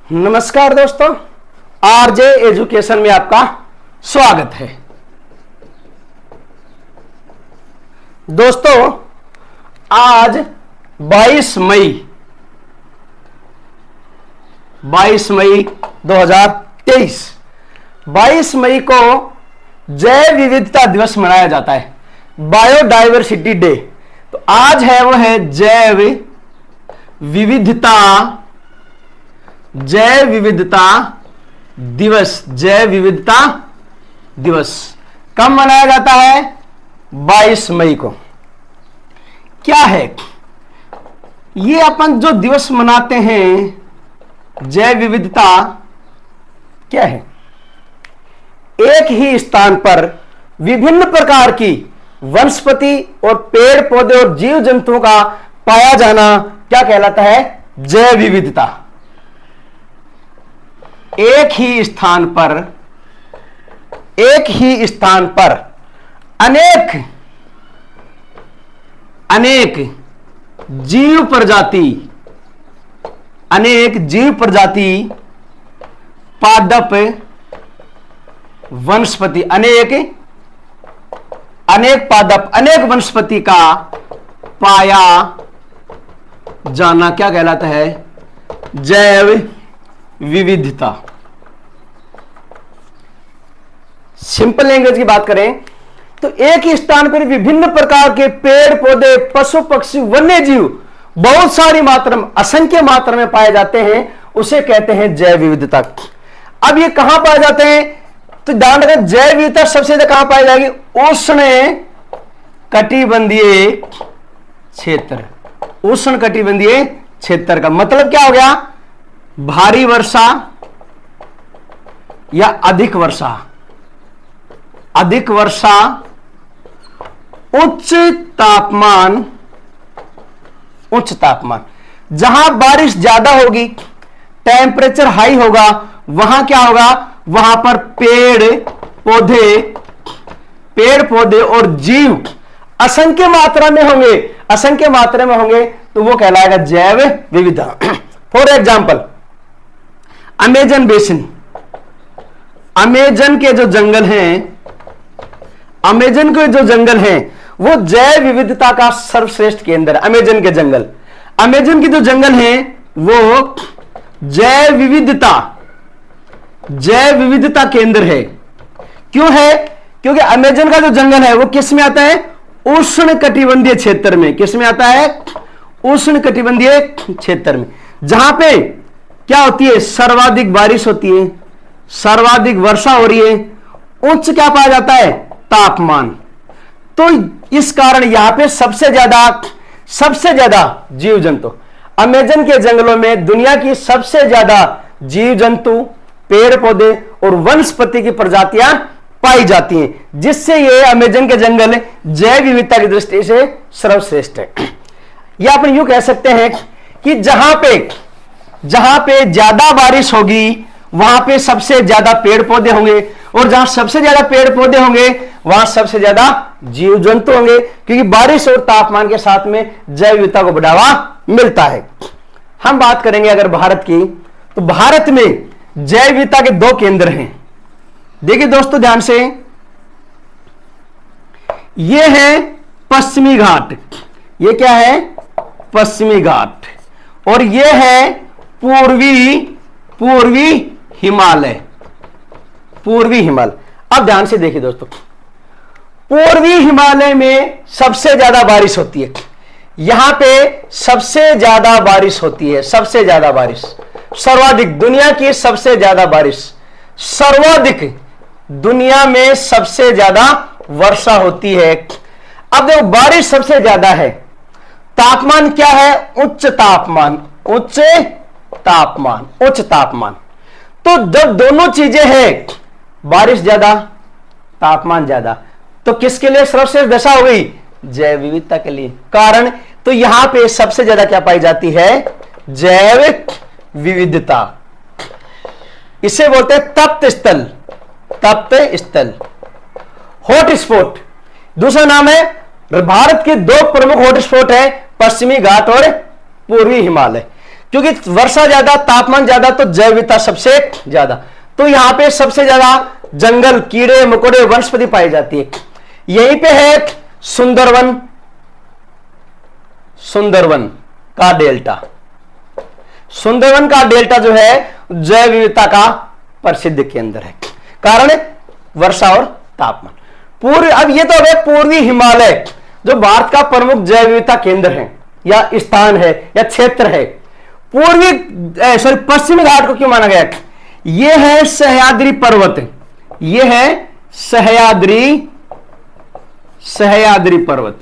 नमस्कार दोस्तों, RJ education में आपका स्वागत है। दोस्तों, आज 22 मई 2023 22 मई को जैव विविधता दिवस मनाया जाता है, बायोडायवर्सिटी डे। तो आज है वो है जैव विविधता दिवस। जैव विविधता दिवस कब मनाया जाता है? 22 मई को। क्या है ये अपन जो दिवस मनाते हैं, जैव विविधता क्या है? एक ही स्थान पर विभिन्न प्रकार की वनस्पति और पेड़ पौधे और जीव जंतुओं का पाया जाना क्या कहलाता है? जैव विविधता। एक ही स्थान पर अनेक जीव प्रजाति पादप वनस्पति अनेक वनस्पति का पाया जाना क्या कहलाता है? जैव विविधता। सिंपल लैंग्वेज की बात करें तो एक ही स्थान पर विभिन्न प्रकार के पेड़ पौधे, पशु पक्षी, वन्य जीव बहुत सारी मात्रा में, असंख्य मात्रा में पाए जाते हैं, उसे कहते हैं जैव विविधता। अब ये कहां पाए जाते हैं? तो ध्यान रखें, जैव विविधता सबसे ज्यादा कहां पाई जाएगी? उष्ण कटिबंधीय क्षेत्र का मतलब क्या हो गया? भारी वर्षा या अधिक वर्षा, उच्च तापमान। जहां बारिश ज्यादा होगी, टेम्परेचर हाई होगा, वहां क्या होगा? वहां पर पेड़ पौधे और जीव असंख्य मात्रा में होंगे, तो वो कहलाएगा जैव विविधता। For example, Amazon basin, Amazon के जो जंगल हैं वो जैव विविधता का सर्वश्रेष्ठ केंद्र है। अमेजन के जो जंगल हैं वो जैव विविधता केंद्र है। क्यों है? क्योंकि अमेजन का जो जंगल है वो किस में आता है? उष्ण कटिबंधीय क्षेत्र में। किस में आता है? उष्ण कटिबंधीय क्षेत्र में, जहां पे क्या होती है? सर्वाधिक बारिश होती है, सर्वाधिक वर्षा हो रही है, उच्च क्या पाया जाता है? तापमान। तो इस कारण यहां पे सबसे ज्यादा जीव जंतु, अमेजन के जंगलों में दुनिया की सबसे ज्यादा जीव जंतु, पेड़ पौधे और वनस्पति की प्रजातियां पाई जाती हैं, जिससे ये अमेजन के जंगल जैव विविधता की दृष्टि से सर्वश्रेष्ठ है। या अपन यूं कह सकते हैं कि जहां पे ज्यादा बारिश होगी वहां पे सबसे ज्यादा पेड़ पौधे होंगे, और जहां सबसे ज्यादा पेड़ पौधे होंगे वहां सबसे ज्यादा जीव जंतु होंगे, क्योंकि बारिश और तापमान के साथ में जैव विविधता को बढ़ावा मिलता है। हम बात करेंगे अगर भारत की, तो भारत में जैव विविधता के 2 केंद्र हैं। देखिए दोस्तों ध्यान से, ये है पश्चिमी घाट। ये क्या है? पश्चिमी घाट। और ये है पूर्वी हिमालय। अब ध्यान से देखिए दोस्तों, पूर्वी हिमालय में सबसे ज्यादा बारिश होती है। यहां पे सबसे ज्यादा बारिश होती है, सर्वाधिक, दुनिया की सबसे ज्यादा बारिश, सर्वाधिक, दुनिया में सबसे ज्यादा वर्षा होती है। अब देखो, बारिश सबसे ज्यादा है, तापमान क्या है? उच्च तापमान। तो जब दोनों चीजें हैं, बारिश ज्यादा, तापमान ज्यादा, तो किसके लिए सर्वश्रेष्ठ दशा हो गई? जैव विविधता के लिए। कारण तो यहां पे सबसे ज्यादा क्या पाई जाती है? जैव विविधता। इसे बोलते हैं तप्त स्थल, हॉटस्पॉट। दूसरा नाम है, भारत के 2 प्रमुख हॉटस्पॉट है, पश्चिमी घाट और पूर्वी हिमालय। क्योंकि वर्षा ज्यादा, तापमान ज्यादा, तो जैव विविधता सबसे ज्यादा। तो यहां पे सबसे ज्यादा जंगल, कीड़े मकोड़े, वनस्पति पाई जाती है। यहीं पे है सुंदरवन, सुंदरवन का डेल्टा। सुंदरवन का डेल्टा जो है जैव विविधता का प्रसिद्ध केंद्र है, कारण वर्षा और तापमान। पूर्व, अब ये तो है पूर्वी हिमालय जो भारत का प्रमुख जैव विविधता केंद्र है या स्थान है या क्षेत्र है। पश्चिमी घाट को क्यों माना गया? यह है सह्याद्री पर्वत, यह है सह्याद्री पर्वत,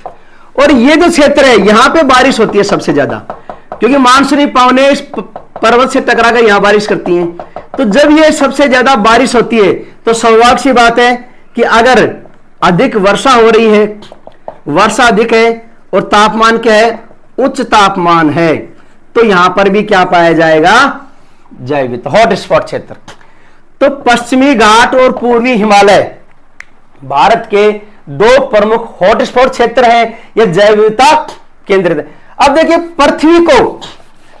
और ये जो क्षेत्र है यहां पे बारिश होती है सबसे ज्यादा, क्योंकि मानसूनी पवनें इस पर्वत से टकरा कर यहां बारिश करती हैं। तो जब ये सबसे ज्यादा बारिश होती है तो सौभाग्य सी बात है कि अगर अधिक वर्षा हो रही है, वर्षा अधिक है और तापमान क्या है, उच्च तापमान है, तो यहां पर भी क्या पाया जाएगा, जैव विविधता, हॉट स्पॉट क्षेत्र। तो पश्चिमी घाट और पूर्वी हिमालय भारत के दो प्रमुख हॉट स्पॉट क्षेत्र हैं, यह जैव विविधता केंद्रित है। अब देखिए पृथ्वी को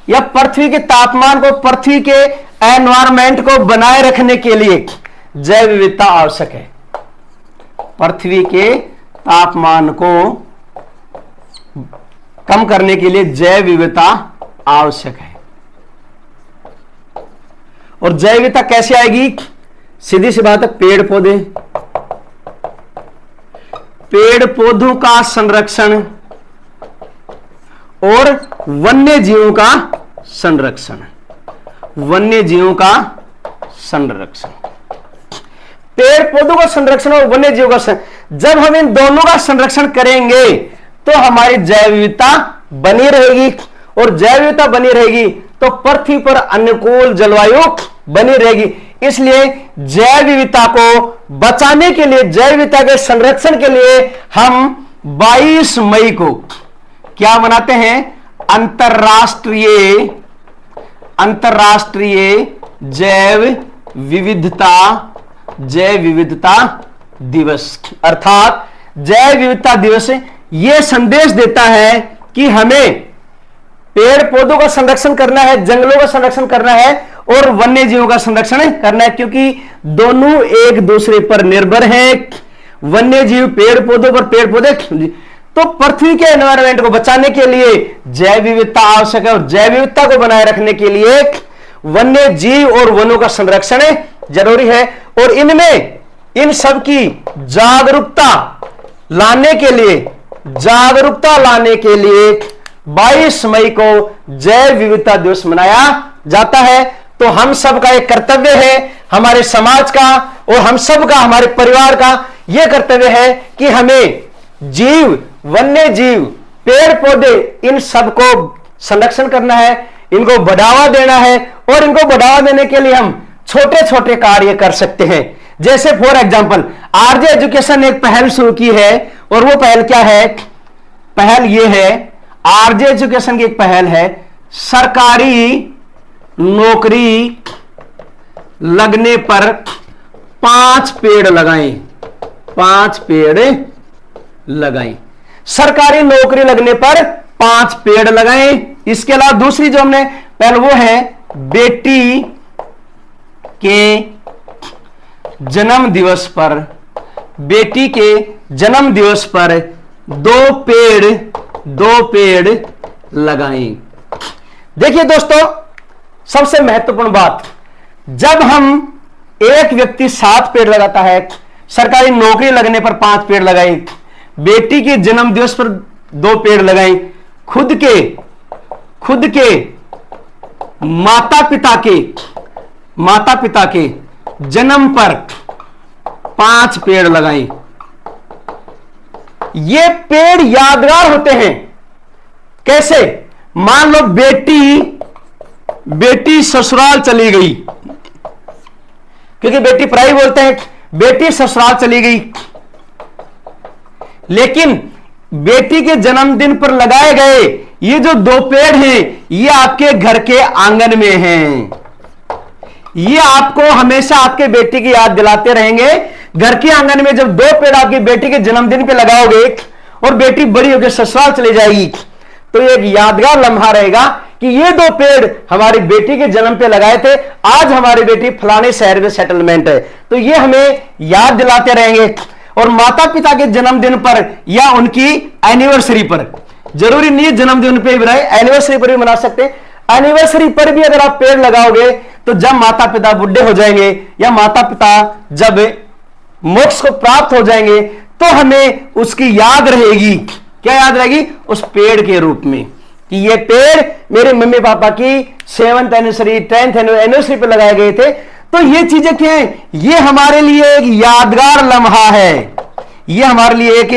या पृथ्वी के तापमान को, पृथ्वी के एनवायरमेंट को बनाए रखने के लिए जैव विविधता आवश्यक है। पृथ्वी के तापमान को कम करने के लिए जैव विविधता आवश्यक है। और जैव विविधता कैसे आएगी? सीधी सी बात है, पेड़ पौधे, पेड़ पौधों का संरक्षण और वन्य जीवों का संरक्षण, वन्य जीवों का संरक्षण, पेड़ पौधों का संरक्षण और वन्य जीवों का संरक्षण। जब हम इन दोनों का संरक्षण करेंगे तो हमारी जैव विविधता बनी रहेगी, और जैव विविधता बनी रहेगी तो पृथ्वी पर अनुकूल जलवायु बनी रहेगी। इसलिए जैव विविधता को बचाने के लिए, जैव विविधता के संरक्षण के लिए हम 22 मई को क्या मनाते हैं? अंतरराष्ट्रीय जैव विविधता दिवस, अर्थात जैव विविधता दिवस यह संदेश देता है कि हमें पेड़ पौधों का संरक्षण करना है, जंगलों का संरक्षण करना है और वन्य जीवों का संरक्षण करना है, क्योंकि दोनों एक दूसरे पर निर्भर हैं। वन्य जीव पेड़ पौधों पर, पेड़ पौधे, तो पृथ्वी के एनवायरमेंट को बचाने के लिए जैव विविधता आवश्यक है, और जैव विविधता को बनाए रखने के लिए वन्य जीव और वनों का संरक्षण जरूरी है। और इनमें इन सब की जागरूकता लाने के लिए 22 मई को जैव विविधता दिवस मनाया जाता है। तो हम सब का एक कर्तव्य है, हमारे समाज का और हम सब का, हमारे परिवार का यह कर्तव्य है कि हमें जीव, वन्य जीव, पेड़ पौधे, इन सब को संरक्षण करना है, इनको बढ़ावा देना है। और इनको बढ़ावा देने के लिए हम छोटे छोटे कार्य कर सकते हैं। जैसे फॉर एग्जांपल आरजे एजुकेशन ने एक पहल शुरू की है, और वो पहल क्या है? पहल ये है, आरजे एजुकेशन की एक पहल है, सरकारी नौकरी लगने पर 5 पेड़ लगाएं, 5 पेड़ लगाएं। सरकारी नौकरी लगने पर 5 पेड़ लगाएं। इसके अलावा दूसरी जो हमने पहल वो है, बेटी के जन्म दिवस पर, बेटी के जन्म दिवस पर 2 पेड़ लगाएं। देखिए दोस्तों, सबसे महत्वपूर्ण बात, जब हम एक व्यक्ति 7 पेड़ लगाता है, सरकारी नौकरी लगने पर 5 पेड़ लगाएं, बेटी के जन्म दिवस पर 2 पेड़ लगाएं, खुद के माता पिता के जन्म पर 5 पेड़ लगाएं। ये पेड़ यादगार होते हैं। कैसे? मान लो बेटी ससुराल चली गई, क्योंकि बेटी पराई बोलते हैं, बेटी ससुराल चली गई, लेकिन बेटी के जन्मदिन पर लगाए गए ये जो 2 पेड़ हैं, ये आपके घर के आंगन में हैं। ये आपको हमेशा आपके बेटी की याद दिलाते रहेंगे। घर के आंगन में जब 2 पेड़ आपकी बेटी के जन्मदिन पे लगाओगे और बेटी बड़ी होकर ससुराल चली जाएगी, तो एक यादगार लम्हा रहेगा कि ये 2 पेड़ हमारी बेटी के जन्म पे लगाए थे, आज हमारी बेटी फलाने शहर में सेटलमेंट है। तो ये हमें याद दिलाते रहेंगे। और माता पिता के जन्मदिन पर या उनकी एनिवर्सरी पर, जरूरी नहीं है जन्मदिन पे भी रहे, एनिवर्सरी पर भी मना सकते हैं। एनिवर्सरी पर भी अगर आप पेड़ लगाओगे तो जब माता पिता बुढ़े हो जाएंगे या माता पिता जब मोक्ष को प्राप्त हो जाएंगे तो हमें उसकी याद रहेगी। क्या याद रहेगी? उस पेड़ के रूप में कि ये पेड़ मेरे मम्मी पापा की 7th एनिवर्सरी 10th एनिवर्सरी पर लगाए गए थे। तो ये चीजें क्या है? ये हमारे लिए एक यादगार लम्हा है। ये हमारे लिए एक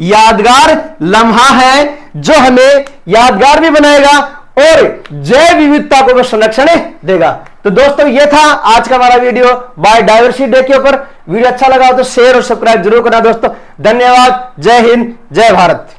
यादगार लम्हा है जो हमें यादगार भी बनाएगा और जैव विविधता को भी संरक्षण देगा। तो दोस्तों ये था आज का हमारा वीडियो बायोडायवर्सिटी डे के ऊपर। वीडियो अच्छा लगा हो तो शेयर और सब्सक्राइब जरूर करना दोस्तों। धन्यवाद। जय हिंद, जय भारत।